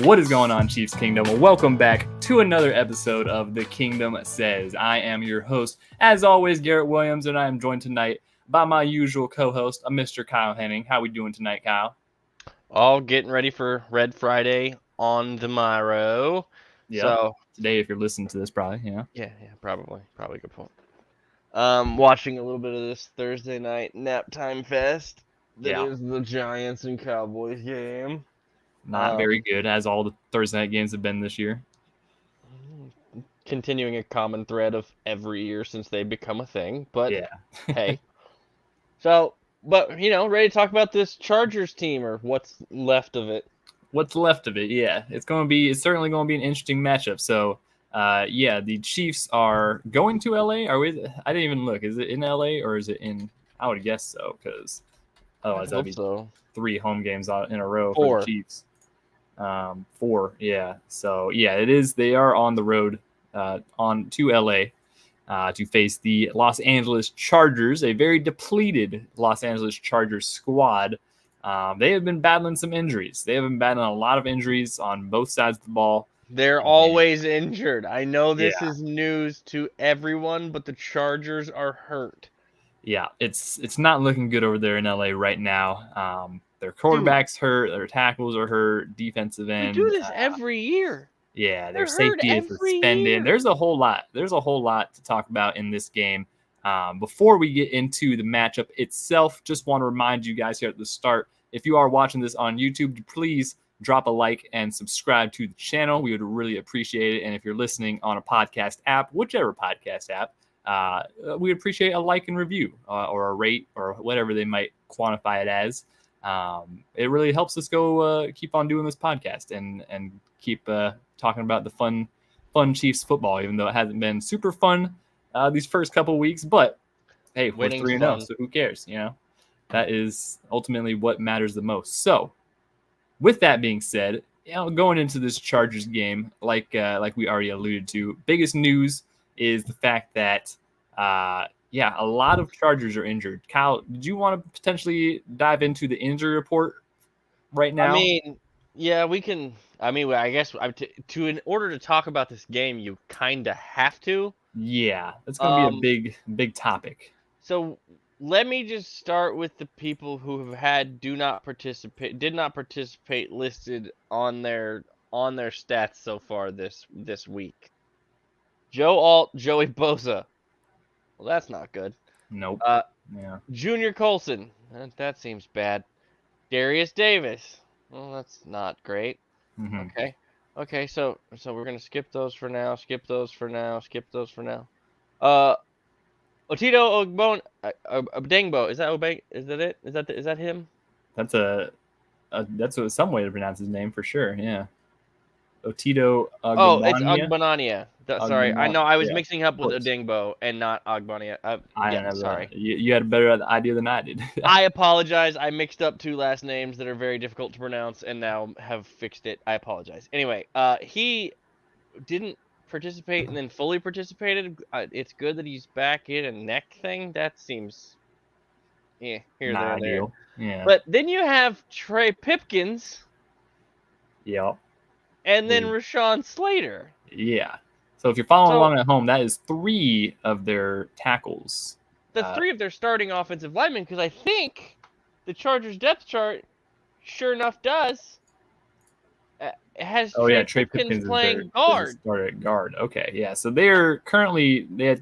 What is going on, Chiefs Kingdom? Well, welcome back to another episode of The Kingdom Says. I am your host, as always, Garrett Williams, and I am joined tonight by my usual co-host, Mr. Kyle Henning. How we doing tonight, Kyle? All getting ready for Red Friday on the morrow. Yeah. So today, if you're listening to this, probably, Yeah, probably a good point. Watching a little bit of this Thursday night nap time fest. That is the Giants and Cowboys game. Not very good, as all the Thursday night games have been this year. Continuing a common thread of every year since they become a thing. But hey. But ready to talk about this Chargers team or what's left of it. What's left of it, yeah. It's certainly going to be an interesting matchup. So, the Chiefs are going to LA. I didn't even look. Is it in LA or is it in? I would guess so, because otherwise that'd be 3 home games in a row for the Chiefs. 4, yeah. So it is. They are on the road on to LA to face the Los Angeles Chargers, a very depleted Los Angeles Chargers squad. They have been battling some injuries. They have been battling a lot of injuries on both sides of the ball. They're always injured. I know this is news to everyone, but the Chargers are hurt. Yeah, it's not looking good over there in LA right now. Their quarterback's hurt. Their tackles are hurt. Defensive end. They do this every year. Yeah, their safety is suspended. There's a whole lot. There's a whole lot to talk about in this game. Before we get into the matchup itself, just want to remind you guys here at the start, if you are watching this on YouTube, please drop a like and subscribe to the channel. We would really appreciate it. And if you're listening on a podcast app, whichever podcast app, we appreciate a like and review or a rate or whatever they might quantify it as. It really helps us go keep on doing this podcast and keep talking about the fun Chiefs football, even though it hasn't been super fun these first couple weeks. But hey, we're 3-0, so who cares? That is ultimately what matters the most. So, with that being said, going into this Chargers game, like we already alluded to, biggest news is the fact that a lot of Chargers are injured. Kyle, did you want to potentially dive into the injury report right now? I mean, yeah, we can. I mean, I guess in order to talk about this game, you kind of have to. Yeah, it's going to be a big topic. So let me just start with the people who have had did not participate listed on their stats so far this week. Joe Alt, Joey Bosa. Well, that's not good. Nope. Junior Colson. That seems bad. Darius Davis. Well, that's not great. Mm-hmm. Okay. So we're gonna skip those for now. Otito Ogbengbo. Is that it? Is that him? That's some way to pronounce his name for sure. Yeah. Otito Ogbonnia. Oh, it's Ogbonnia. Sorry, I know I was mixing up with Odengbo and not Ogbonnia. Sorry. You had a better idea than I did. I apologize. I mixed up 2 last names that are very difficult to pronounce and now have fixed it. I apologize. Anyway, he didn't participate and then fully participated. It's good that he's back in a neck thing. That seems here, there. Yeah. But then you have Trey Pipkins. Yep. And then Rashawn Slater. Yeah. So if you're following along at home, that is 3 of their tackles. The 3 of their starting offensive linemen, because I think the Chargers depth chart, sure enough, does. Has Trey Pipkins playing guard. Started at guard. Okay, yeah. So they had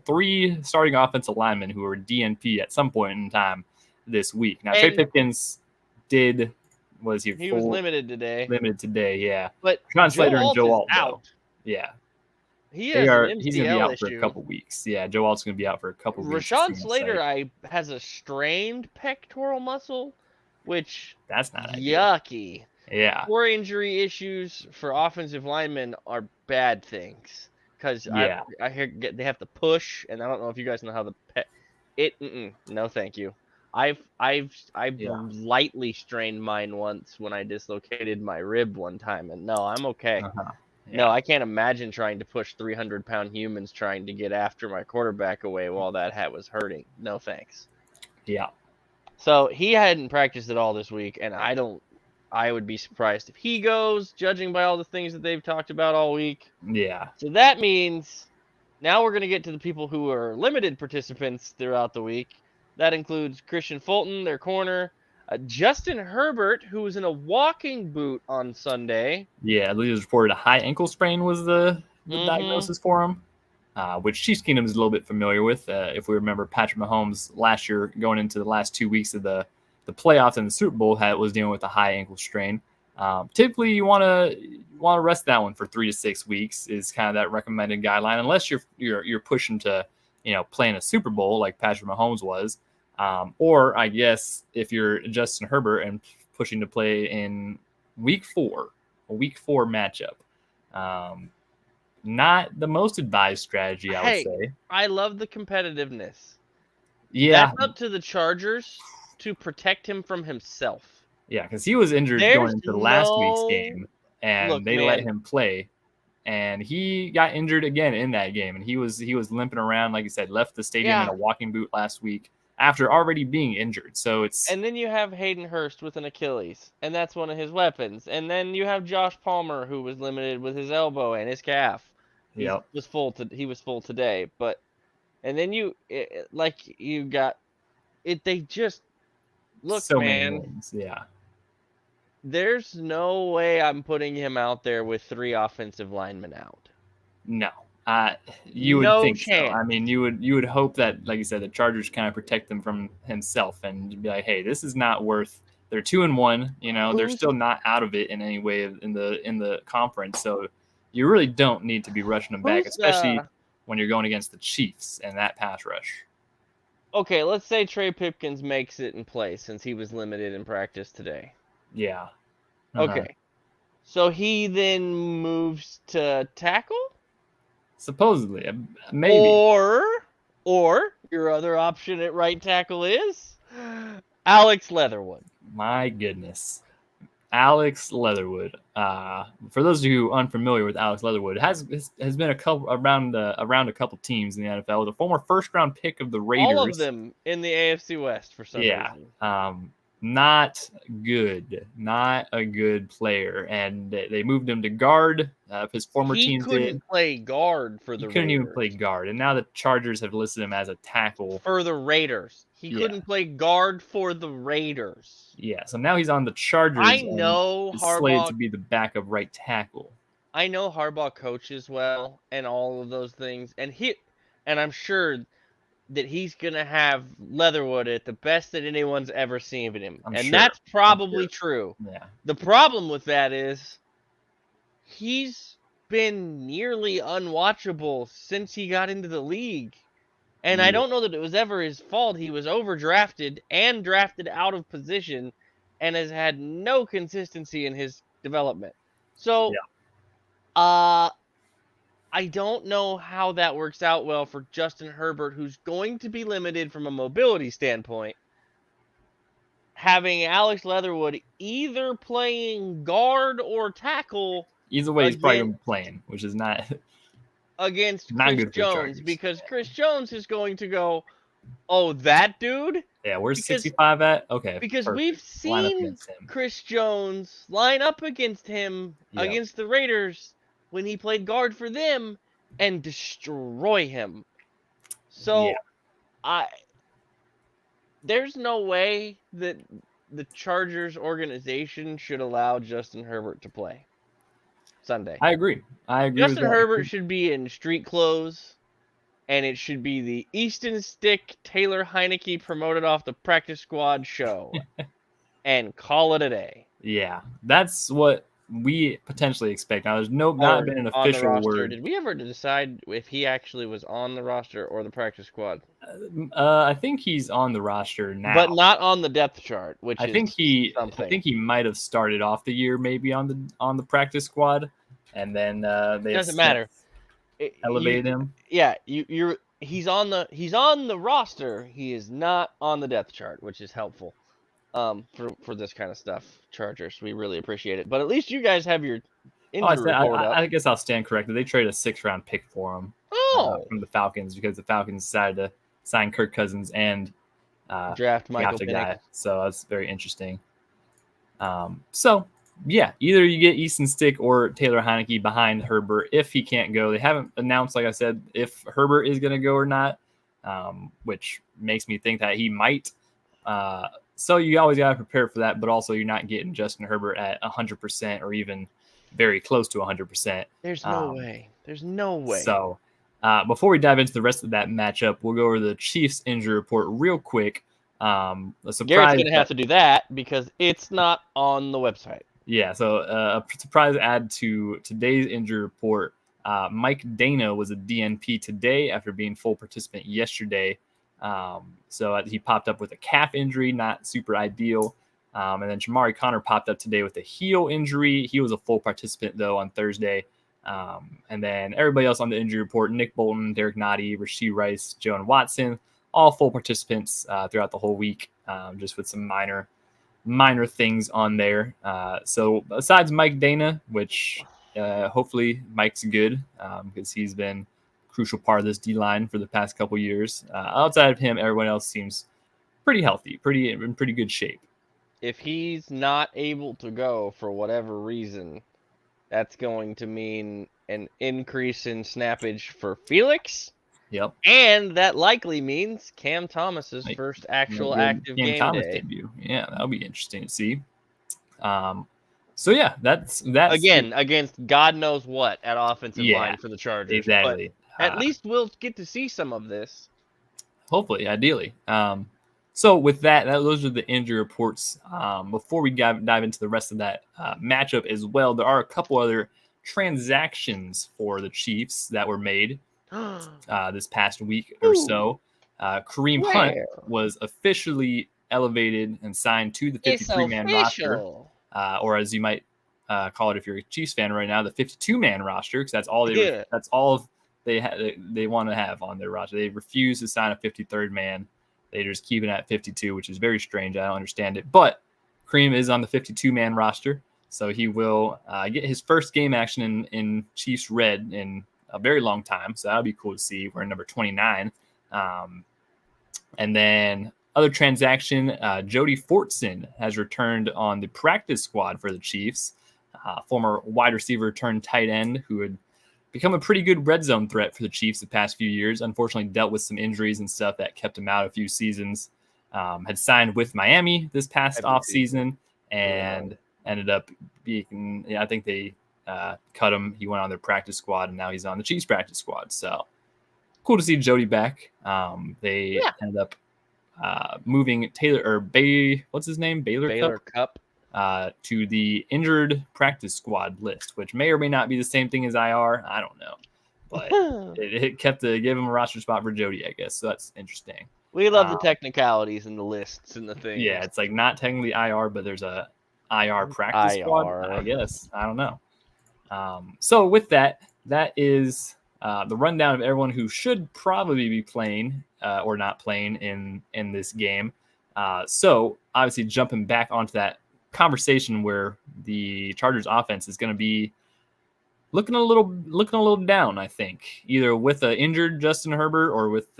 3 starting offensive linemen who were DNP at some point in time this week. Now Trey Pipkins was limited today. Limited today, yeah. But Rashawn Slater and Joe Alt out. Yeah. He's going to be out for a couple weeks. Yeah, Joe Alt's going to be out for a couple weeks. Rashawn Slater has a strained pectoral muscle, which that's not yucky. Ideal. Yeah. Core injury issues for offensive linemen are bad things because I hear they have to push, and I don't know if you guys know how no, thank you. I've lightly strained mine once when I dislocated my rib one time, and no, I'm okay. Yeah. No, I can't imagine trying to push 300-pound humans trying to get after my quarterback away while that hat was hurting. No thanks. Yeah. So he hadn't practiced at all this week, and I don't I would be surprised if he goes, judging by all the things that they've talked about all week. Yeah. So that means now we're going to get to the people who are limited participants throughout the week. That includes Christian Fulton, their corner, Justin Herbert, who was in a walking boot on Sunday. Yeah, I believe it was reported a high ankle sprain was the diagnosis for him, which Chiefs Kingdom is a little bit familiar with. If we remember, Patrick Mahomes last year, going into the last 2 weeks of the playoffs and the Super Bowl, was dealing with a high ankle strain. Typically, you want to rest that one for 3 to 6 weeks is kind of that recommended guideline, unless you're pushing to play in a Super Bowl like Patrick Mahomes was, or I guess if you're Justin Herbert and pushing to play in Week 4, a Week 4 matchup. Not the most advised strategy, I would say. I love the competitiveness. Yeah, that's up to the Chargers to protect him from himself. Yeah, because he was injured going into the last week's game, and they let him play, and he got injured again in that game, and he was limping around, like you said, left the stadium in a walking boot last week after already being injured. So and then you have Hayden Hurst with an Achilles, and that's one of his weapons, and then you have Josh Palmer, who was limited with his elbow and his calf. He was full today, and then you got it. They just look, so man. Many names, yeah. There's no way I'm putting him out there with 3 offensive linemen out. No. You would think so. I mean, you would hope that, like you said, the Chargers kind of protect them from himself and be like, hey, this is not worth. They're 2-1. They're still not out of it in any way in the conference. So you really don't need to be rushing them back, especially when you're going against the Chiefs and that pass rush. Okay, let's say Trey Pipkins makes it in play since he was limited in practice today. Yeah. Okay. So he then moves to tackle? Supposedly. Maybe. Or your other option at right tackle is Alex Leatherwood. My goodness. Alex Leatherwood. For those of you unfamiliar with Alex Leatherwood, has been around a couple teams in the NFL. The former first-round pick of the Raiders. All of them in the AFC West for some reason. Not good. Not a good player. And they moved him to guard. His former teams did. He couldn't play guard for the Raiders. He couldn't even play guard. And now the Chargers have listed him as a tackle. For the Raiders. He couldn't play guard for the Raiders. Yeah, so now he's on the Chargers. I know Harbaugh slated to be the backup right tackle. I know Harbaugh coaches well and all of those things. And I'm sure that he's going to have Leatherwood at the best that anyone's ever seen of him. That's probably true. Yeah. The problem with that is he's been nearly unwatchable since he got into the league. And I don't know that it was ever his fault. He was overdrafted and drafted out of position and has had no consistency in his development. So, I don't know how that works out well for Justin Herbert, who's going to be limited from a mobility standpoint. Having Alex Leatherwood either playing guard or tackle. Either way, he's probably going to be playing, which is not against not Chris good Jones, because Chris Jones is going to go, oh, that dude? Yeah, where's 65 at? Okay. Because we've seen Chris Jones line up against him against the Raiders when he played guard for them and destroy him. So there's no way that the Chargers organization should allow Justin Herbert to play Sunday. I agree. Justin Herbert should be in street clothes, and it should be the Easton Stick Taylor Heineke promoted off the practice squad show and call it a day. Yeah, that's what we potentially expect. Now, there's not been an official word. Did we ever decide if he actually was on the roster or the practice squad? I think he's on the roster now, but not on the depth chart. I think he might have started off the year maybe on the practice squad, and then they doesn't matter. Elevated him. Yeah, he's on the roster. He is not on the depth chart, which is helpful. For this kind of stuff, Chargers, we really appreciate it. But at least you guys have your injury report up. I guess I'll stand corrected. They traded a 6th-round pick for him from the Falcons because the Falcons decided to sign Kirk Cousins and draft Michael Penix. So that's very interesting. So yeah, either you get Easton Stick or Taylor Heineke behind Herbert if he can't go. They haven't announced, like I said, if Herbert is going to go or not, which makes me think that he might. So you always got to prepare for that, but also you're not getting Justin Herbert at 100% or even very close to 100%. There's no way. There's no way. So before we dive into the rest of that matchup, we'll go over the Chiefs injury report real quick. Garrett's going to have to do that because it's not on the website. Yeah, so a surprise add to today's injury report. Mike Dana was a DNP today after being full participant yesterday. So he popped up with a calf injury, not super ideal. And then Jamari Connor popped up today with a heel injury. He was a full participant, though, on Thursday. And then everybody else on the injury report, Nick Bolton, Derek Nottie, Rashee Rice, Joan Watson, all full participants throughout the whole week, just with some minor things on there. So besides Mike Dana, which hopefully Mike's good because he's been a crucial part of this D-line for the past couple years. Outside of him, everyone else seems pretty healthy, in pretty good shape. If he's not able to go for whatever reason, that's going to mean an increase in snappage for Felix. Yep. And that likely means Cam Thomas's first actual active game Thomas day. Debut. Yeah, that'll be interesting to see. So yeah, that's again against God knows what at offensive line for the Chargers. Exactly. But at least we'll get to see some of this. Hopefully, ideally. So with that, those are the injury reports. Before we dive into the rest of that matchup as well, there are a couple other transactions for the Chiefs that were made this past week or so. Kareem Hunt was officially elevated and signed to the 53-man roster, or as you might call it if you're a Chiefs fan right now, the 52-man roster, because that's all they want to have on their roster. They refuse to sign a 53rd man. They just keep it at 52, which is very strange. I don't understand it. But Kareem is on the 52-man roster, so he will get his first game action in Chiefs red in a very long time. So that'll be cool to see. We're in number 29. And then other transaction, Jody Fortson has returned on the practice squad for the Chiefs. Former wide receiver turned tight end who had become a pretty good red zone threat for the Chiefs the past few years. Unfortunately, dealt with some injuries and stuff that kept him out a few seasons. Had signed with Miami this past offseason and ended up being, I think they cut him. He went on their practice squad, and now he's on the Chiefs practice squad. So cool to see Jody back. They ended up moving what's his name? Baylor Cup. To the injured practice squad list, which may or may not be the same thing as IR. I don't know. But it kept give him a roster spot for Jody, I guess. So that's interesting. We love the technicalities and the lists and the things. Yeah, it's like not technically IR, but there's a IR practice squad, I guess. I don't know. So with that is the rundown of everyone who should probably be playing or not playing in this game. So obviously jumping back onto that conversation where the Chargers offense is going to be looking a little down, I think, either with an injured Justin Herbert or with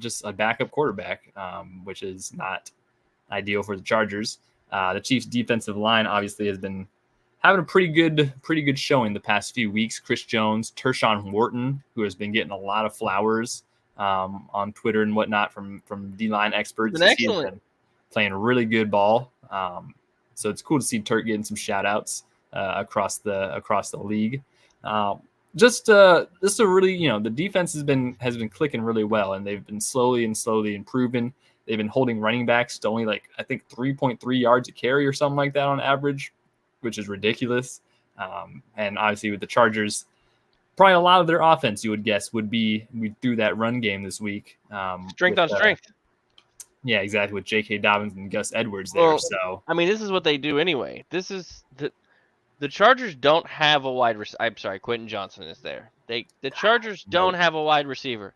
just a backup quarterback, which is not ideal for the Chargers. The Chiefs defensive line obviously has been having a pretty good showing the past few weeks. Chris Jones, Tershawn Wharton, who has been getting a lot of flowers on Twitter and whatnot from D-line experts. Excellent. Playing really good ball. So it's cool to see Turk getting some shout outs across the league. Just a really, the defense has been clicking really well, and they've been slowly improving. They've been holding running backs to only I think 3.3 yards a carry or something like that on average, which is ridiculous. And obviously with the Chargers, probably a lot of their offense, you would guess, would be through that run game this week. Strength on strength. Yeah, exactly. With J.K. Dobbins and Gus Edwards there. Well, so I mean, this is what they do anyway. This is the Chargers don't have a wide receiver. I'm sorry, Quentin Johnson is there. The Chargers don't have a wide receiver.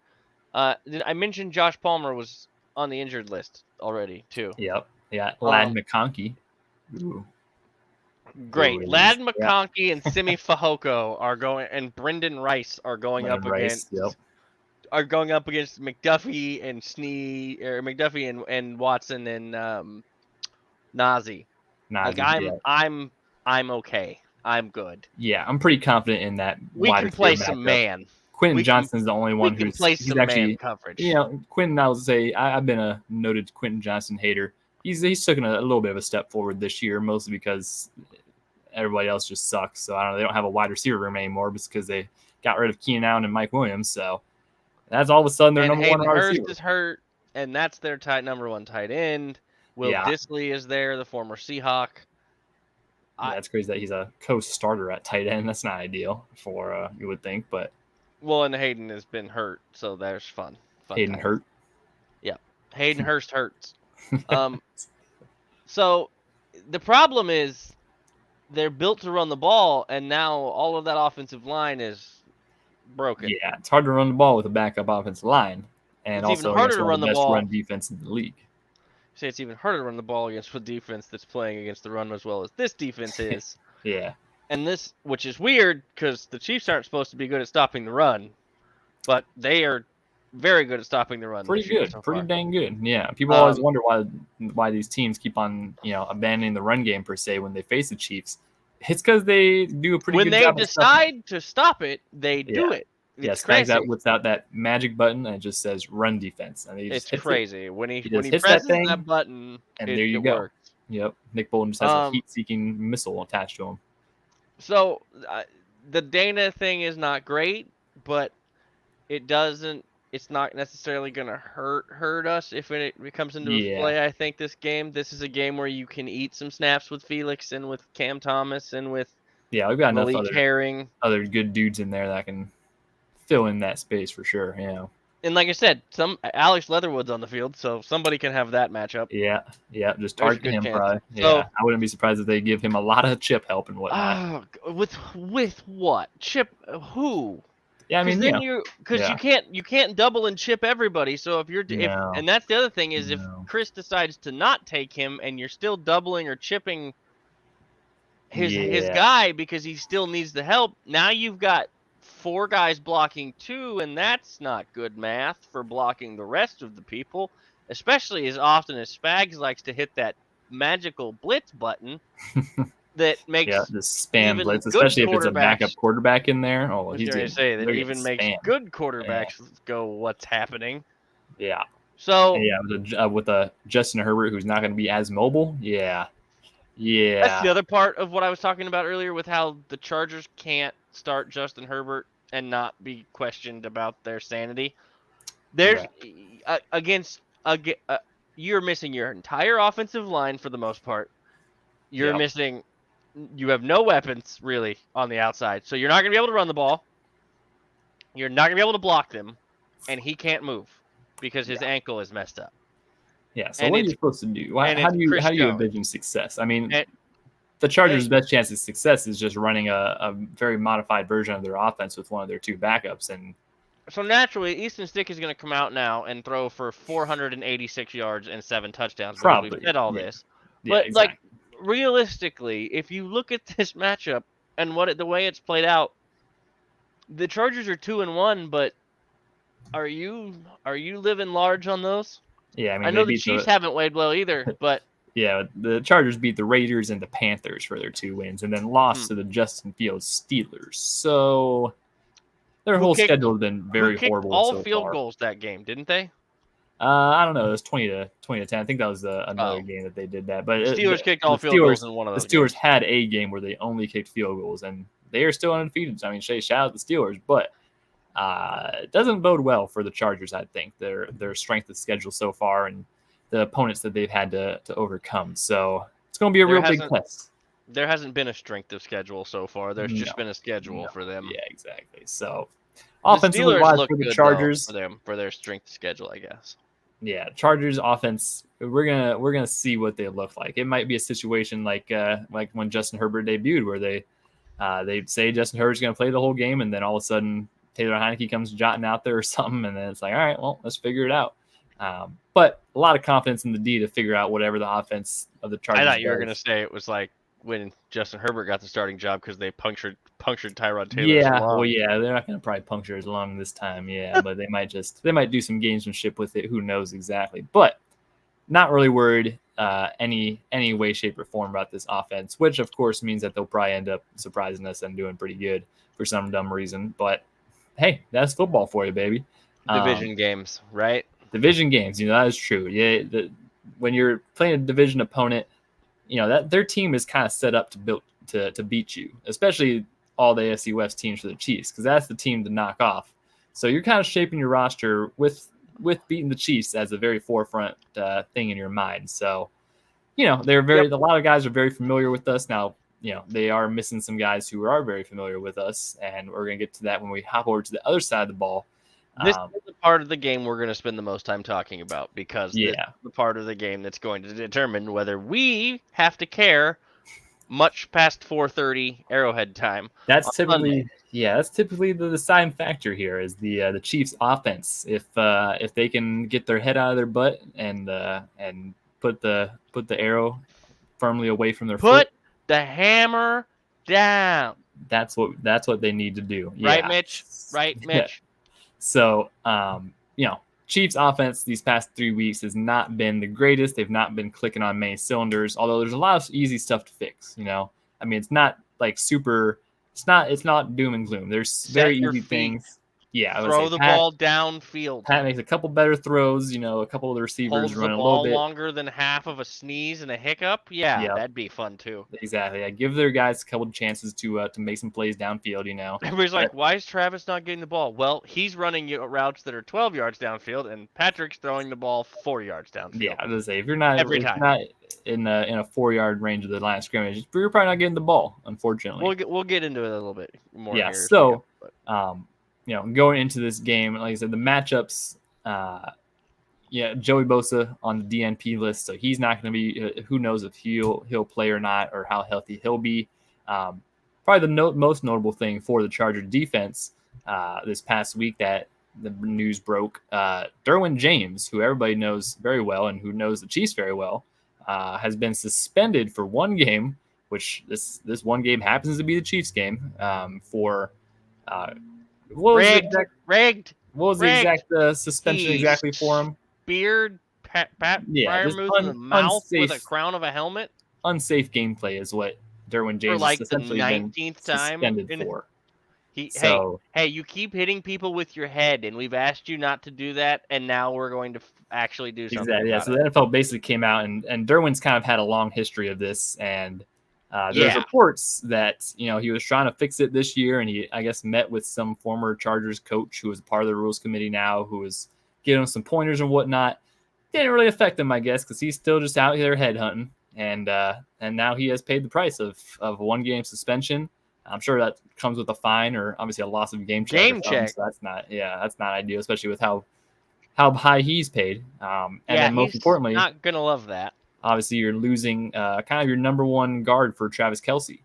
I mentioned Josh Palmer was on the injured list already too. Yep. Yeah. Ladd McConkey. Ooh. Great. Ladd McConkey and Simi Fehoko are going, and Brendan Rice are going up against. Yep. Are going up against McDuffie and McDuffie and Watson and Nazi. Like yeah. I'm okay. I'm good. Yeah, I'm pretty confident in that We wide can play receiver some matchup. man. Quentin We can Johnston's the only we one can he's play some man actually, coverage. Quentin, I would say I've been a noted Quentin Johnston hater. He's taken a little bit of a step forward this year, mostly because everybody else just sucks. So I don't know, they don't have a wide receiver room anymore because they got rid of Keenan Allen and Mike Williams. So that's all of a sudden their And number one Hayden wide Hurst receiver. is hurt, and that's their number one tight end. Will Yeah. Dissly is there, the former Seahawk. Yeah, it's crazy that he's a co-starter at tight end. That's not ideal for you would think, but and Hayden has been hurt, so there's fun. Hayden times. hurt. Yeah, Hayden Hurst hurts. So the problem is they're built to run the ball, and now all of that offensive line is broken. Yeah, it's hard to run the ball with a backup offensive line, and It's even also harder against to one run of the the best ball. run defense in the league. Say it's even harder to run the ball against a defense that's playing against the run as well as this defense is. Yeah. And this, which is weird, because the Chiefs aren't supposed to be good at stopping the run, but they are very good at stopping the run. Pretty good, so pretty far. dang good. Yeah, people always wonder why these teams keep on abandoning the run game per se when they face the Chiefs. It's because they do a pretty good job. When they decide to stop it, they do it. It's crazy. Whips out that magic button and it just says run defense, and it's crazy when he that presses that button, and there you go. Works. Yep, Nick Bolton just has a heat-seeking missile attached to him. So the Dana thing is not great, but it's not necessarily going to hurt us if it comes into play. I think this is a game where you can eat some snaps with Felix and with Cam Thomas and with we've got Malik enough other good dudes in there that can fill in that space for sure. And like I said, Alex Leatherwood's on the field, so somebody can have that matchup. Yeah, just target him probably. So, I wouldn't be surprised if they give him a lot of chip help and whatnot. With what chip? Who? Yeah, I mean, you can't double and chip everybody. So and that's the other thing is if Chris decides to not take him and you're still doubling or chipping his guy because he still needs the help, now you've got 4 guys blocking 2, and that's not good math for blocking the rest of the people, especially as often as Spags likes to hit that magical blitz button that makes the spam blitz, especially if it's a backup quarterback in there. Oh, he's going to say that even makes good quarterbacks go, what's happening? Yeah. So with a Justin Herbert who's not going to be as mobile. Yeah. That's the other part of what I was talking about earlier with how the Chargers can't start Justin Herbert and not be questioned about their sanity. There's you're missing your entire offensive line for the most part. You have no weapons really on the outside. So you're not going to be able to run the ball. You're not going to be able to block them, and he can't move because his ankle is messed up. Yeah, so what are you supposed to do? How do you envision success? I mean, the Chargers' best chance of success is just running a very modified version of their offense with one of their 2 backups. And so naturally, Easton Stick is going to come out now and throw for 486 yards and 7 touchdowns. Probably. We've said all this. But exactly. Realistically, if you look at this matchup and the way it's played out, the Chargers are 2-1, but are you living large on those? Yeah, I mean, I know the Chiefs haven't played well either, but yeah, the Chargers beat the Raiders and the Panthers for their 2 wins, and then lost to the Justin Fields Steelers. So their whole schedule has been very horrible. All field goals that game, didn't they? I don't know. It was 20-10. I think that was another game that they did that. But the Steelers kicked all field goals in one of those. The Steelers had a game where they only kicked field goals, and they are still undefeated. I mean, shout out the Steelers, but it doesn't bode well for the Chargers. I think their strength of schedule so far and the opponents that they've had to overcome. So it's going to be a real big test. There hasn't been a strength of schedule so far. There's just been a schedule for them. Yeah, exactly. So offensively wise for the Chargers, for their strength of schedule, I guess. Yeah, Chargers offense. We're gonna see what they look like. It might be a situation like when Justin Herbert debuted, where they say Justin Herbert's gonna play the whole game, and then all of a sudden Taylor Heineke comes jotting out there or something, and then it's like, all right, well, let's figure it out. But a lot of confidence in the D to figure out whatever the offense of the Chargers. I thought you were going to say it was like when Justin Herbert got the starting job because they punctured Tyrod Taylor. Yeah, well, yeah, they're not going to probably puncture as long this time. Yeah, but they might do some gamesmanship with it. Who knows exactly? But not really worried any way, shape, or form about this offense, which of course means that they'll probably end up surprising us and doing pretty good for some dumb reason. But hey, that's football for you, baby. Division games, right? Division games, that is true. Yeah, when you're playing a division opponent, that their team is kind of set up to beat you, especially all the AFC West teams for the Chiefs, because that's the team to knock off. So you're kind of shaping your roster with beating the Chiefs as a very forefront thing in your mind. So, they're a lot of guys are very familiar with us now. They are missing some guys who are very familiar with us, and we're going to get to that when we hop over to the other side of the ball. This is the part of the game we're going to spend the most time talking about, because this is the part of the game that's going to determine whether we have to care much past 4:30 Arrowhead time. That's typically the deciding factor here is the Chiefs offense. If they can get their head out of their butt and put the arrow firmly away from their foot, put the hammer down. That's what they need to do. Right, Mitch? Right, Mitch? Yeah. So, Chiefs offense these past 3 weeks has not been the greatest. They've not been clicking on many cylinders, although there's a lot of easy stuff to fix. It's not like super. It's not doom and gloom. There's very easy things. Yeah, throw the ball downfield. Pat makes a couple better throws. A couple of the receivers run a little bit longer than half of a sneeze and a hiccup. Yeah, that'd be fun too. Exactly. Yeah, give their guys a couple of chances to make some plays downfield. Everybody's like, why is Travis not getting the ball? Well, he's running routes that are 12 yards downfield, and Patrick's throwing the ball 4 yards downfield. Yeah, I was gonna say if you're not in a 4-yard range of the line of scrimmage, you're probably not getting the ball. Unfortunately, we'll get into it a little bit more. Yeah. So, going into this game, like I said, the matchups, Joey Bosa on the DNP list, so he's not going to be. Who knows if he'll play or not, or how healthy he'll be. Probably the most notable thing for the Charger defense this past week that the news broke. Derwin James, who everybody knows very well and who knows the Chiefs very well, has been suspended for one game, which this one game happens to be the Chiefs game for. Rigged. What was the exact suspension exactly for him? Beard, prior moves in the mouth with a crown of a helmet. Unsafe gameplay is what Derwin James for essentially the 19th time suspended for. Hey, you keep hitting people with your head, and we've asked you not to do that, and now we're going to actually do something. Exactly. Yeah. So the NFL basically came out, and Derwin's kind of had a long history of this, and there's reports that he was trying to fix it this year, and he, I guess, met with some former Chargers coach who was part of the rules committee now, who was giving him some pointers and whatnot. Didn't really affect him, I guess, because he's still just out there headhunting, and now he has paid the price of a 1-game suspension. I'm sure that comes with a fine or obviously a loss of game check. So that's not ideal, especially with how high he's paid. And then most importantly, not gonna love that. Obviously, you're losing kind of your number one guard for Travis Kelce,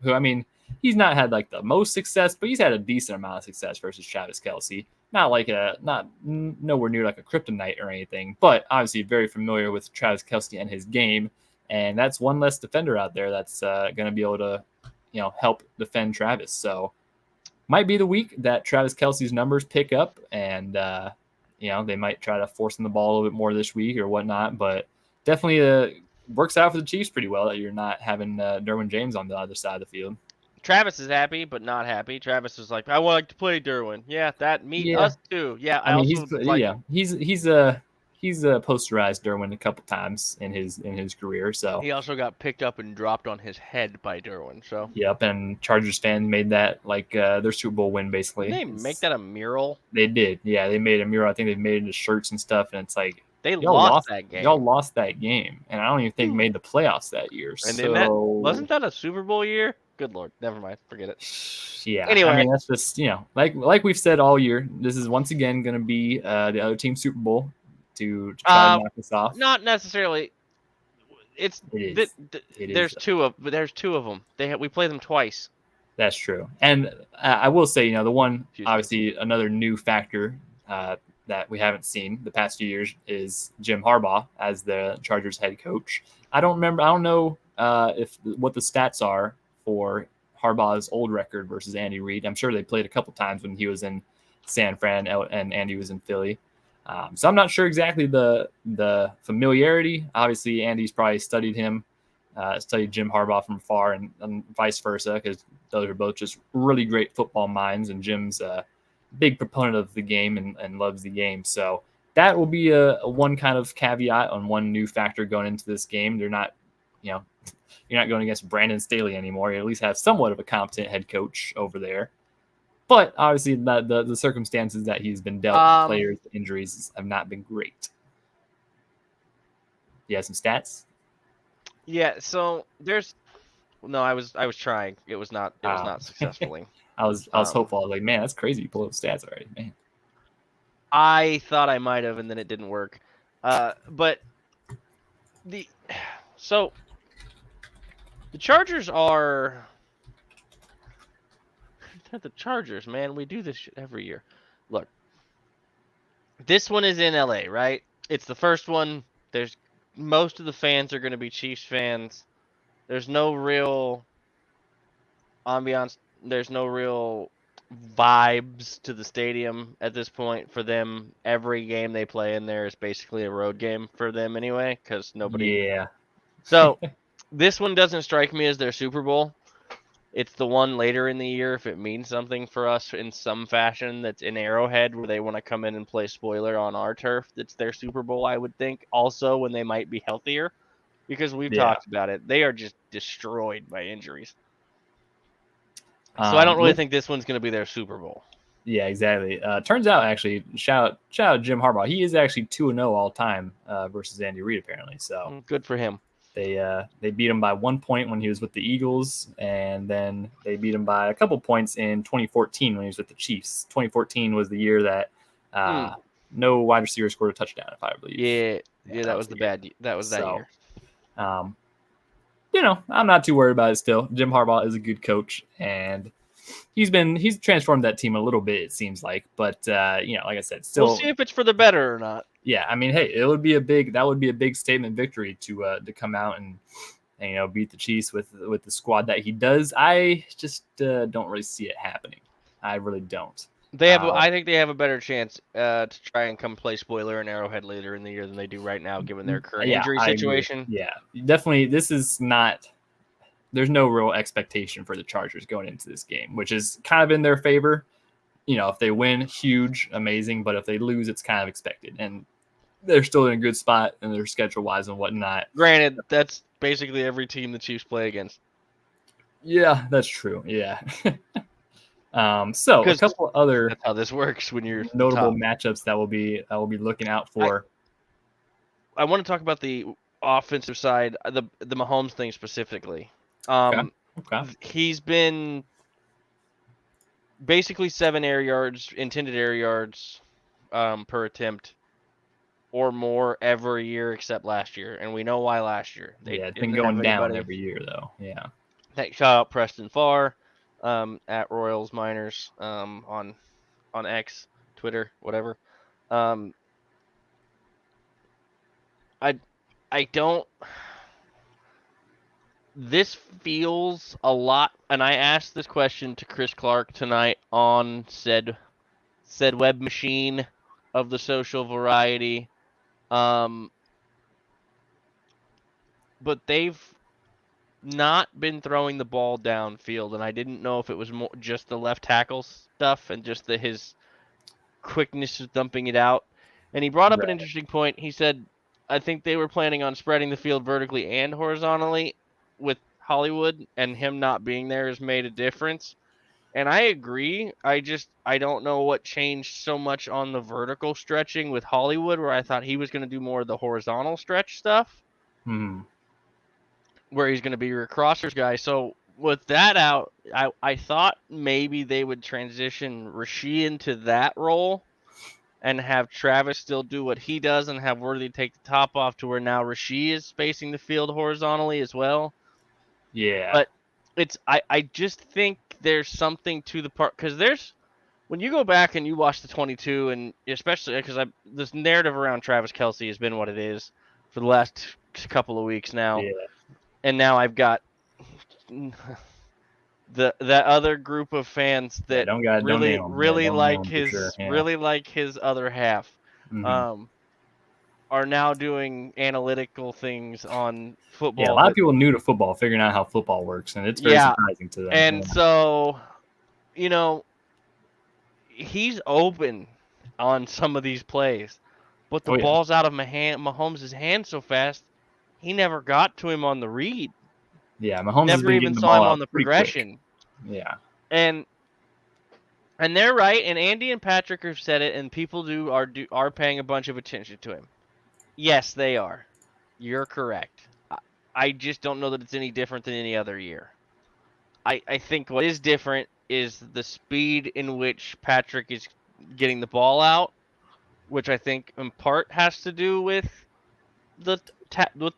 who, he's not had like the most success, but he's had a decent amount of success versus Travis Kelce. Not nowhere near like a kryptonite or anything, but obviously very familiar with Travis Kelce and his game, and that's one less defender out there that's going to be able to, help defend Travis. So might be the week that Travis Kelce's numbers pick up, and they might try to force him the ball a little bit more this week or whatnot, but definitely works out for the Chiefs pretty well that you're not having Derwin James on the other side of the field. Travis is happy, but not happy. Travis is like, I would like to play Derwin. Yeah, us too. Yeah, he's posterized Derwin a couple times in his career. So he also got picked up and dropped on his head by Derwin. So yep, and Chargers fans made that like their Super Bowl win basically. Did they make that a mural? They did. Yeah, they made a mural. I think they made it into shirts and stuff, and it's like. Y'all lost that game. Y'all lost that game, and I don't even think made the playoffs that year. And wasn't that a Super Bowl year? Good Lord, never mind, forget it. Yeah. Anyway, that's just like we've said all year. This is once again going to be the other team's Super Bowl to try to knock us off. Not necessarily. There's two of them. We play them twice. That's true, and I will say the one obviously another new factor. That we haven't seen the past few years is Jim Harbaugh as the Chargers head coach. I don't know what the stats are for Harbaugh's old record versus Andy Reid. I'm sure they played a couple times when he was in San Fran and Andy was in Philly. So I'm not sure exactly the familiarity. Obviously, Andy's probably studied him, studied Jim Harbaugh from afar, and vice versa, because those are both just really great football minds. And Jim's a big proponent of the game and loves the game. So that will be a one kind of caveat on one new factor going into this game. They're not, you're not going against Brandon Staley anymore. You at least have somewhat of a competent head coach over there. But obviously, the circumstances that he's been dealt, players, injuries have not been great. You have some stats? Yeah. So there's. No, I was trying. It was not successfully. I was hopeful. I was like, man, that's crazy. You pull up stats already, man. I thought I might have, and then it didn't work. But the Chargers are. They're the Chargers, man. We do this shit every year. Look, this one is in LA, right? It's the first one. There's most of the fans are going to be Chiefs fans. There's no real ambiance. There's no real vibes to the stadium at this point for them. Every game they play in there is basically a road game for them anyway, because nobody. Yeah. So this one doesn't strike me as their Super Bowl. It's the one later in the year, if it means something for us in some fashion, that's in Arrowhead, where they want to come in and play spoiler on our turf. That's their Super Bowl, I would think. Also, when they might be healthier, because we've talked about it. They are just destroyed by injuries. So I don't really think this one's going to be their Super Bowl. Yeah, exactly. Turns out, actually, shout out Jim Harbaugh. He is actually 2-0 all time versus Andy Reid, apparently. So good for him. They beat him by 1 point when he was with the Eagles, and then they beat him by a couple points in 2014 when he was with the Chiefs. 2014 was the year that no wide receiver scored a touchdown, if I believe. Yeah, that was the bad. That was that year. I'm not too worried about it still. Jim Harbaugh is a good coach, and he's transformed that team a little bit, it seems like. But like I said, still we'll see if it's for the better or not. Yeah, I mean, hey, that would be a big statement victory to come out and beat the Chiefs with the squad that he does. I just don't really see it happening. I really don't. I think they have a better chance to try and come play spoiler in Arrowhead later in the year than they do right now, given their current injury situation. Yeah, definitely. This is not. There's no real expectation for the Chargers going into this game, which is kind of in their favor. If they win, huge, amazing. But if they lose, it's kind of expected. And they're still in a good spot in their schedule-wise and whatnot. Granted, that's basically every team the Chiefs play against. Yeah, that's true. Yeah. So a couple other that's how this works when you're notable matchups that we'll be looking out for. I want to talk about the offensive side, the Mahomes thing specifically. Okay. He's been basically 7 intended air yards per attempt or more every year except last year, and we know why last year. It's been going down every year though. Yeah. Shout out Preston Farr at Royals Miners on X, Twitter, whatever. I don't. This feels a lot, and I asked this question to Chris Clark tonight on said web machine of the social variety. But they've not been throwing the ball downfield, and I didn't know if it was more just the left tackle stuff and just his quickness of dumping it out. And he brought up an interesting point. He said, I think they were planning on spreading the field vertically and horizontally with Hollywood, and him not being there has made a difference. And I agree. I don't know what changed so much on the vertical stretching with Hollywood, where I thought he was going to do more of the horizontal stretch stuff, where he's going to be your crossers guy. So with that out, I thought maybe they would transition Rasheed into that role and have Travis still do what he does and have Worthy take the top off to where now Rasheed is spacing the field horizontally as well. Yeah. But I just think there's something to the part, because when you go back and you watch the 22, and especially because this narrative around Travis Kelce has been what it is for the last couple of weeks now. Yeah. And now I've got that other group of fans that really like his other half. are now doing analytical things on football. Yeah, a lot of people new to football, figuring out how football works, and it's very surprising to them. And so, he's open on some of these plays, but the ball's out of Mahomes' hand so fast, he never got to him on the read. Yeah, Mahomes never even saw him on the progression. Quick. Yeah. And they're right, and Andy and Patrick have said it, and people are paying a bunch of attention to him. Yes, they are. You're correct. I just don't know that it's any different than any other year. I think what is different is the speed in which Patrick is getting the ball out, which I think in part has to do with the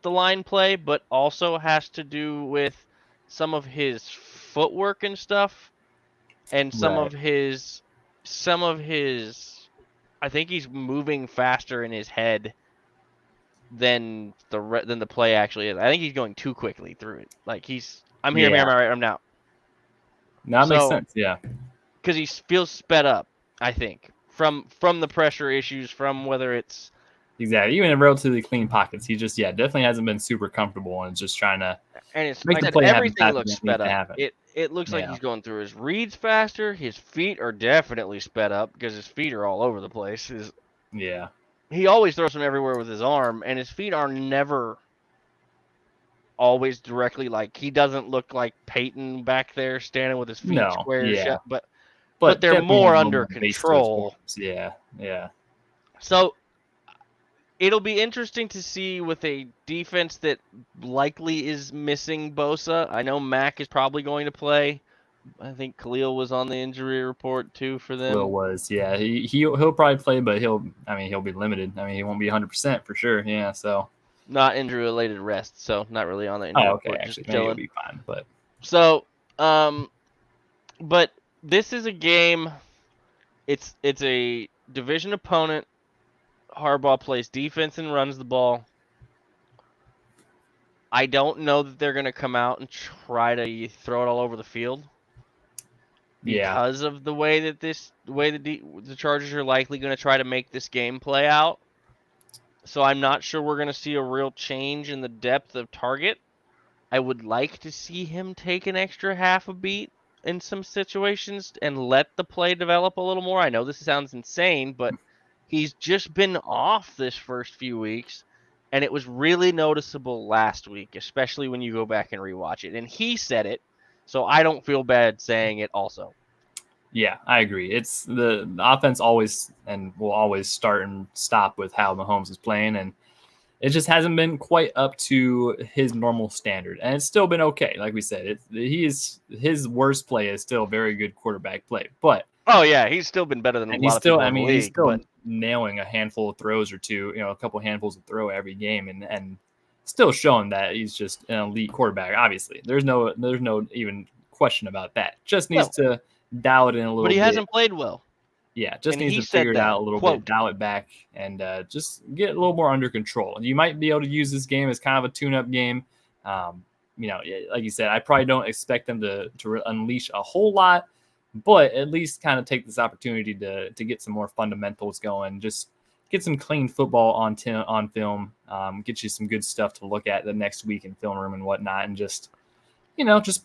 line play, but also has to do with some of his footwork and stuff, and some of his. I think he's moving faster in his head than the play actually is. I think he's going too quickly through it. Like I'm here, I'm now. That makes sense, yeah. Because he feels sped up, I think, from the pressure issues, from whether it's exactly even in relatively clean pockets. He just definitely hasn't been super comfortable and just trying to make the play everything looks sped up. It looks like he's going through his reads faster. His feet are definitely sped up because his feet are all over the place. He always throws them everywhere with his arm, and his feet are never always directly, like, he doesn't look like Peyton back there standing with his feet square shut, but they're more under control. Yeah. So it'll be interesting to see with a defense that likely is missing Bosa. I know Mac is probably going to play. I think Khalil was on the injury report too for them. Khalil was, yeah. He'll probably play, but he'll be limited. I mean, he won't be 100% for sure. Yeah, so not injury-related rest, so not really on the injury report. Actually, maybe it'll be fine. But so, but this is a game. It's a division opponent. Harbaugh plays defense and runs the ball. I don't know that they're going to come out and try to throw it all over the field. Because of the way that the Chargers are likely going to try to make this game play out. So I'm not sure we're going to see a real change in the depth of target. I would like to see him take an extra half a beat in some situations and let the play develop a little more. I know this sounds insane, but he's just been off this first few weeks, and it was really noticeable last week, especially when you go back and rewatch it. And he said it, so I don't feel bad saying it also. Yeah, I agree. It's the offense always and will always start and stop with how Mahomes is playing, and it just hasn't been quite up to his normal standard. And it's still been okay. Like we said, his worst play is still very good quarterback play. But he's still been better than a lot of people in the league. He's still nailing a handful of throws or two, a couple handfuls of throw every game, and still showing that he's just an elite quarterback. Obviously, there's no even question about that. Just needs to dial it in a little bit. But he hasn't played well. Yeah, just needs to figure it out a little bit, dial it back, and just get a little more under control. You might be able to use this game as kind of a tune-up game. Like you said, I probably don't expect them to unleash a whole lot, but at least kind of take this opportunity to get some more fundamentals going, just get some clean football on film, get you some good stuff to look at the next week in film room and whatnot, and just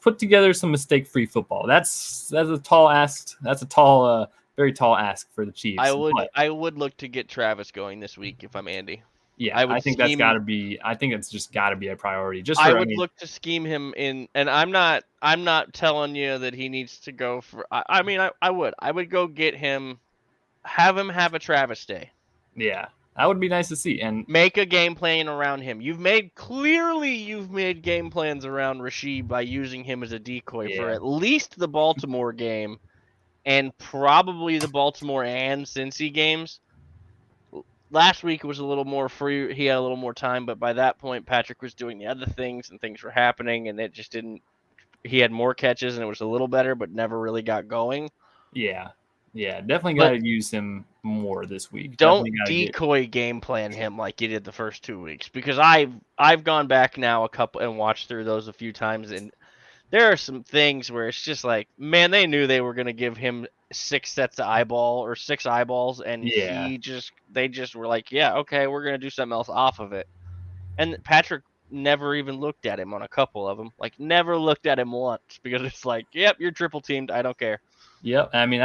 put together some mistake-free football. That's a tall ask. That's a very tall ask for the Chiefs. I would look to get Travis going this week if I'm Andy. Yeah, I think that's got to be. I think it's just got to be a priority. Look to scheme him in, and I'm not telling you that he needs to go for. I would go get him, have him have a Travis day. Yeah, that would be nice to see, and make a game plan around him. You've made game plans around Rasheed by using him as a decoy for at least the Baltimore game, and probably the Baltimore and Cincy games. Last week was a little more free. He had a little more time, but by that point, Patrick was doing the other things, and things were happening, and it just didn't. He had more catches, and it was a little better, but never really got going. Yeah, definitely got to use him more this week. Don't decoy game plan him like you did the first 2 weeks, because I've gone back now a couple and watched through those a few times, and there are some things where it's just like, man, they knew they were going to give him six eyeballs, and Yeah. they just were like, yeah, okay, we're gonna do something else off of it. And Patrick never even looked at him on a couple of them, like never looked at him once, because it's like, yep, you're triple teamed, I don't care. Yep. I mean,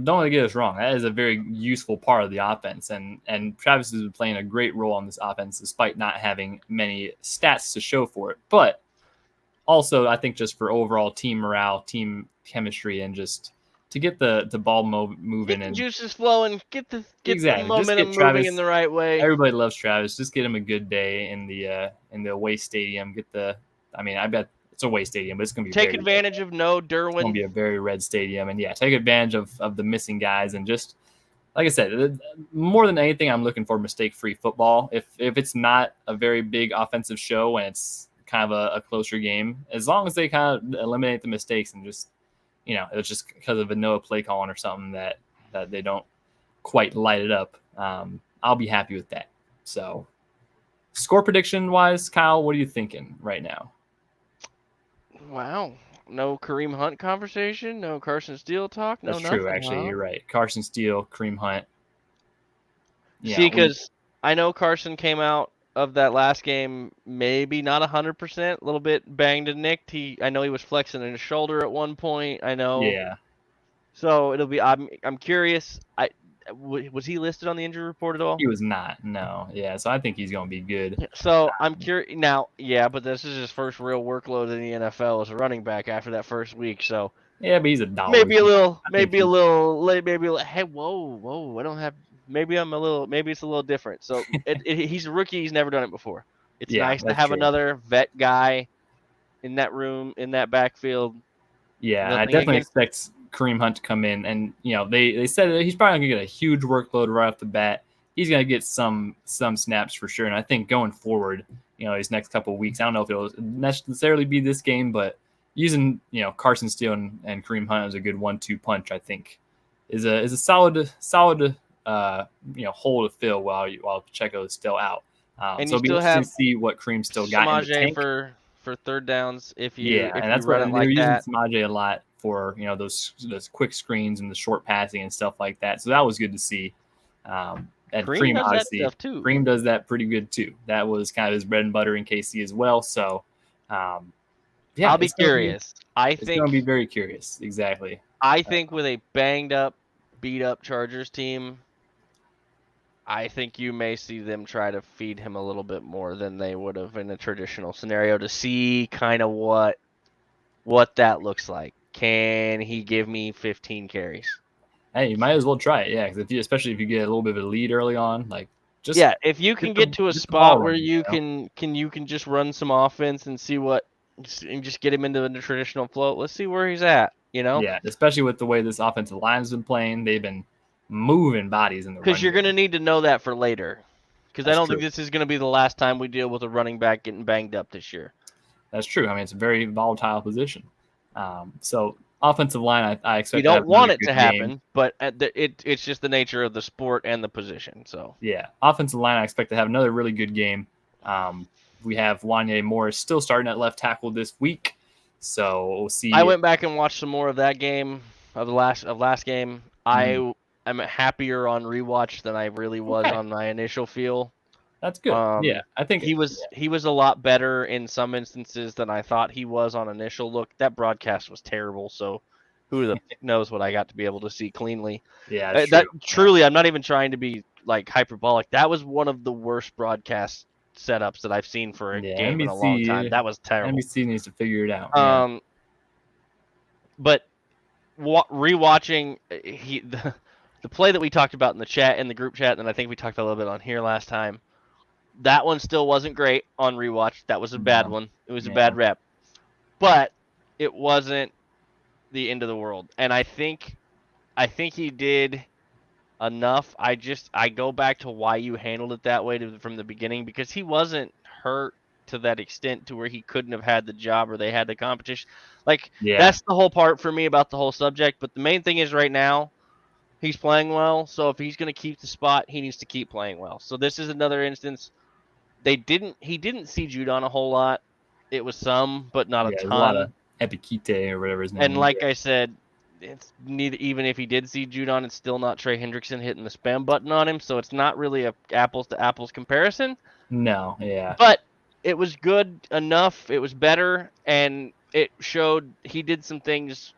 don't get us wrong. That is a very useful part of the offense, and Travis has been playing a great role on this offense despite not having many stats to show for it. But also, I think just for overall team morale, team chemistry, and just to get the ball moving Get the and juices flowing, get the exactly just get momentum moving in Travis. the right way. Everybody loves Travis. Just get him a good day in the away stadium. I bet it's a away stadium, but it's gonna be Take very advantage of no it's going to Derwin. be a very red stadium. And yeah, take advantage of the missing guys. And just like I said, more than anything, I'm looking for mistake-free football. If it's not a very big offensive show and it's kind of a closer game, as long as they kind of eliminate the mistakes and just, it's just because of a Noah play calling or something that they don't quite light it up, I'll be happy with that. So score prediction-wise, Kyle, what are you thinking right now? Wow. No Kareem Hunt conversation, no Carson Steele talk, no That's nothing. true. Actually, Huh? you're right. Carson Steele, Kareem Hunt. See, Yeah, because I know Carson came out of that last game maybe not 100%, a little bit banged and nicked. I know he was flexing in his shoulder at one point. I know. yeah, So it'll be. I'm curious. Was he listed on the injury report at all? he was not. No, yeah. So I think he's going to be good. So I'm curious now. Yeah, but this is his first real workload in the NFL as a running back after that first week. So Yeah, but he's a dog. maybe a little, I think he. hey, whoa, I don't have. Maybe I'm a little. Maybe it's a little different. So he's a rookie. He's never done it before. It's Yeah, nice to that's have true. another vet guy in that room, in that backfield. Yeah, I Nothing definitely against. expect Kareem Hunt to come in, and they said that he's probably going to get a huge workload right off the bat. He's going to get some snaps for sure, and I think going forward, these next couple of weeks, I don't know if it'll necessarily be this game, but using Carson Steele and Kareem Hunt as a good 1-2 punch, I think is a solid hole to fill while Pacheco is still out. And So you it'll be still interesting to have see what Kareem still got in the Samaje tank. for third downs if Yeah, and you that's what run it they were like using that. Samaje a lot for, those quick screens and the short passing and stuff like that. So that was good to see. And Kareem Kareem, does that obviously, stuff too. Kareem does that pretty good too. That was kind of his bread and butter in KC as well. So, yeah, I'll be curious. it's going to be very curious. Exactly. I think with a banged up, beat up Chargers team, I think you may see them try to feed him a little bit more than they would have in a traditional scenario to see kind of what that looks like. Can he give me 15 carries? Hey, you might as well try it. Yeah, because especially if you get a little bit of a lead early on, like just Yeah, if you can get to a the ball spot where running. you can just run some offense and see what and just get him into the traditional flow. Let's see where he's at. Yeah, especially with the way this offensive line's been playing, they've been moving bodies in the Because run you're game. going to need to know that for later. Because I don't true. think this is going to be the last time we deal with a running back getting banged up this year. That's true. I mean, it's a very volatile position. So offensive line, I expect. You don't want it to happen, game. but it's just the nature of the sport and the position. So yeah, offensive line, I expect to have another really good game. We have Wanye Morris still starting at left tackle this week, so we'll see. I went back and watched some more of that game of last game. Mm-hmm. I'm happier on rewatch than I really was on my initial feel. That's good. Yeah, I think he was a lot better in some instances than I thought he was on initial look. That broadcast was terrible, so who the knows what I got to be able to see cleanly. Yeah, that truly, I'm not even trying to be like hyperbolic. That was one of the worst broadcast setups that I've seen for a game in a long time. That was terrible. NBC needs to figure it out. But rewatching the play that we talked about in the group chat, and I think we talked a little bit on here last time. That one still wasn't great on rewatch. That was a bad one. It was a bad rep. But it wasn't the end of the world. And I think he did enough. I go back to why you handled it that way from the beginning, because he wasn't hurt to that extent to where he couldn't have had the job or they had the competition. That's the whole part for me about the whole subject. But the main thing is right now, he's playing well. So if he's going to keep the spot, he needs to keep playing well. So this is another instance. He didn't see Judon a whole lot. It was some, but not a ton. A lot of Epikite or whatever his name is. And like I said, it's neither. Even if he did see Judon, it's still not Trey Hendrickson hitting the spam button on him. So it's not really a apples to apples comparison. No, yeah. But it was good enough. It was better, and it showed he did some things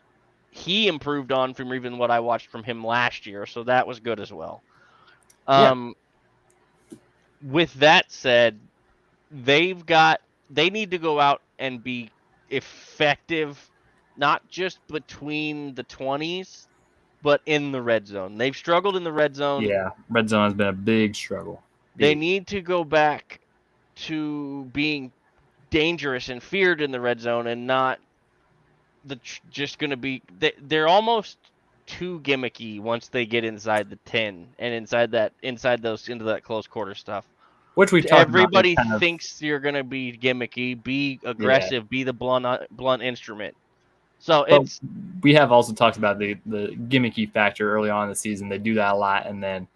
he improved on from even what I watched from him last year. So that was good as well. With that said, they need to go out and be effective, not just between the 20s, but in the red zone. They've struggled in the red zone. Yeah, red zone has been a big struggle. They need to go back to being dangerous and feared in the red zone, and not just going to be. They're almost too gimmicky once they get inside the 10 and into that close quarter stuff. Which we've talked about. Everybody thinks you're going to be gimmicky, be aggressive, be the blunt instrument. So we have also talked about the gimmicky factor early on in the season. They do that a lot, and then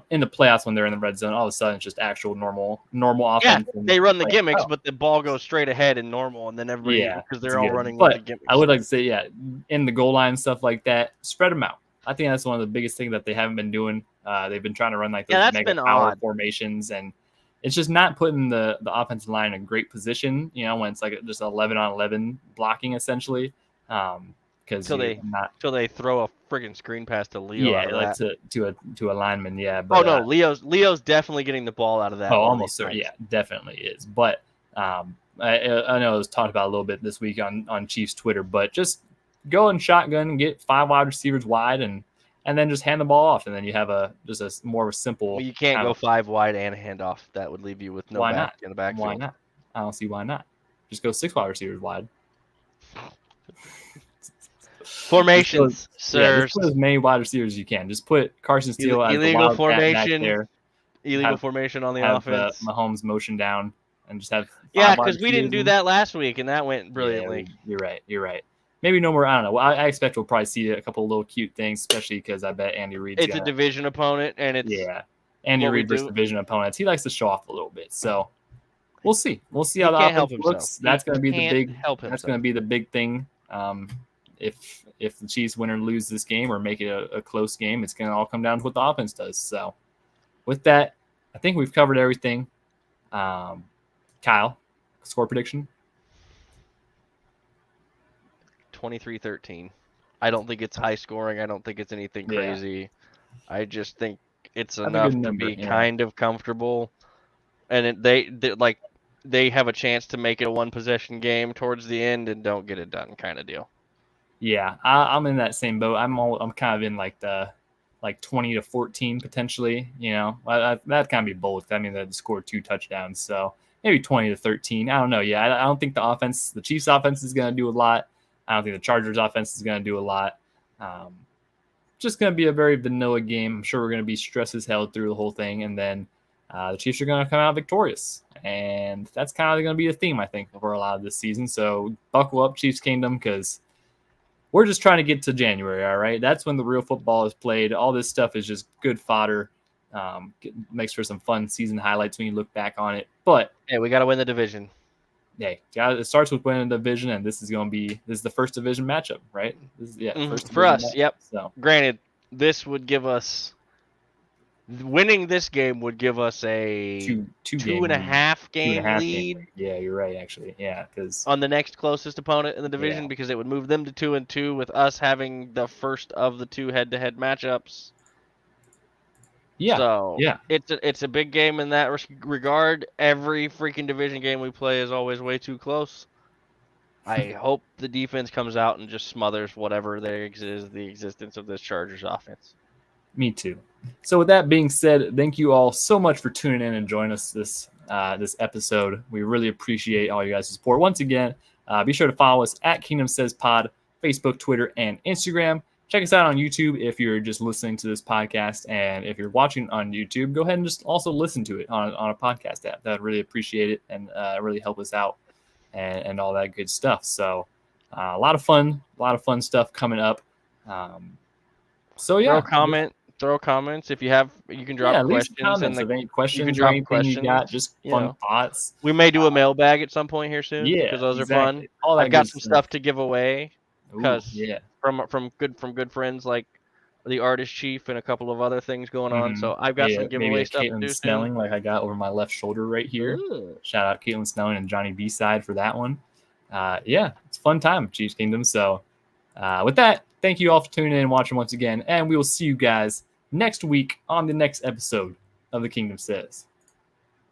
in the playoffs when they're in the red zone, all of a sudden it's just actual normal offense. Yeah, they run the gimmicks, but the ball goes straight ahead in normal, and then everybody because they're all running with the gimmicks. I would like to say, in the goal line and stuff like that, spread them out. I think that's one of the biggest things that they haven't been doing. They've been trying to run like those mega power formations, and it's just not putting the offensive line in a great position. When it's like just 11-on-11 blocking essentially. Because until they throw a friggin' screen pass to Leo. Yeah, to a lineman. Yeah. But, Leo's definitely getting the ball out of that. Oh, almost certainly. Yeah, definitely is. But I know it was talked about a little bit this week on Chiefs Twitter. But just go and shotgun and get 5 wide receivers wide, and then just hand the ball off, and then you have just a more of a simple. Well, you can't go 5 wide and a handoff. That would leave you with no back in the backfield. Why not? I don't see why not. Just go 6 wide receivers wide. Formations, sir. Just put as many wide receivers as you can. Just put Carson Steele as illegal formation there. Illegal formation on the offense. Mahomes motion down and just have. Yeah, because we didn't do that last week, and that went brilliantly. Yeah, you're right. Maybe no more. I don't know. I expect we'll probably see a couple of little cute things, especially because I bet Andy Reid. It's a division opponent, and it's Andy Reid versus division opponents. He likes to show off a little bit, so we'll see. We'll see how the offense looks. That's going to be the big. That's going to be the big thing. If the Chiefs win or lose this game or make it a close game, it's going to all come down to what the offense does. So with that, I think we've covered everything. Kyle, score prediction? 23-13. I don't think it's high scoring. I don't think it's anything crazy. I just think it's enough to be kind of comfortable. And they have a chance to make it a 1-possession game towards the end and don't get it done kind of deal. Yeah, I'm in that same boat. I'm kind of in like the 20-14 potentially. That kind of be both. I mean, they scored 2 touchdowns, so maybe 20-13. I don't know. Yeah, I don't think the Chiefs offense is going to do a lot. I don't think the Chargers offense is going to do a lot. Just going to be a very vanilla game. I'm sure we're going to be stressed as hell through the whole thing, and then the Chiefs are going to come out victorious. And that's kind of going to be a theme, I think, for a lot of this season. So buckle up, Chiefs Kingdom, because we're just trying to get to January, all right? That's when the real football is played. All this stuff is just good fodder. Makes for some fun season highlights when you look back on it. But hey, we got to win the division. Hey, it starts with winning the division, and this is the first division matchup, right? First for us. Matchup. Yep. So, granted, this would give us winning this game would give us a 2.5 game lead. Yeah, you're right. Actually, yeah, because on the next closest opponent in the division, because it would move them to 2-2 with us having the first of the 2 head-to-head matchups. Yeah. So it's a big game in that regard. Every freaking division game we play is always way too close. I hope the defense comes out and just smothers whatever there is the existence of this Chargers offense. Me too. So with that being said, thank you all so much for tuning in and joining us this episode. We really appreciate all you guys' support. Once again, be sure to follow us at Kingdom Says Pod, Facebook, Twitter, and Instagram. Check us out on YouTube if you're just listening to this podcast. And if you're watching on YouTube, go ahead and just also listen to it on a podcast app. That would really appreciate it and really help us out and all that good stuff. So a lot of fun stuff coming up. So yeah, throw comments if you have. You can drop questions. Comments of any questions or anything you got. Just fun thoughts. We may do a mailbag at some point here soon. Yeah, because those are fun. I've got some stuff to give away. because from good friends like the Artist Chief and a couple of other things going on. So I've got some giveaway maybe a stuff Caitlin to do Snelling soon. like I got over my left shoulder right here. Ooh. Shout out Caitlin Snelling and Johnny B-side for that one. It's a fun time, Chiefs Kingdom. So with that, thank you all for tuning in and watching once again, and we will see you guys next week on the next episode of The Kingdom Says.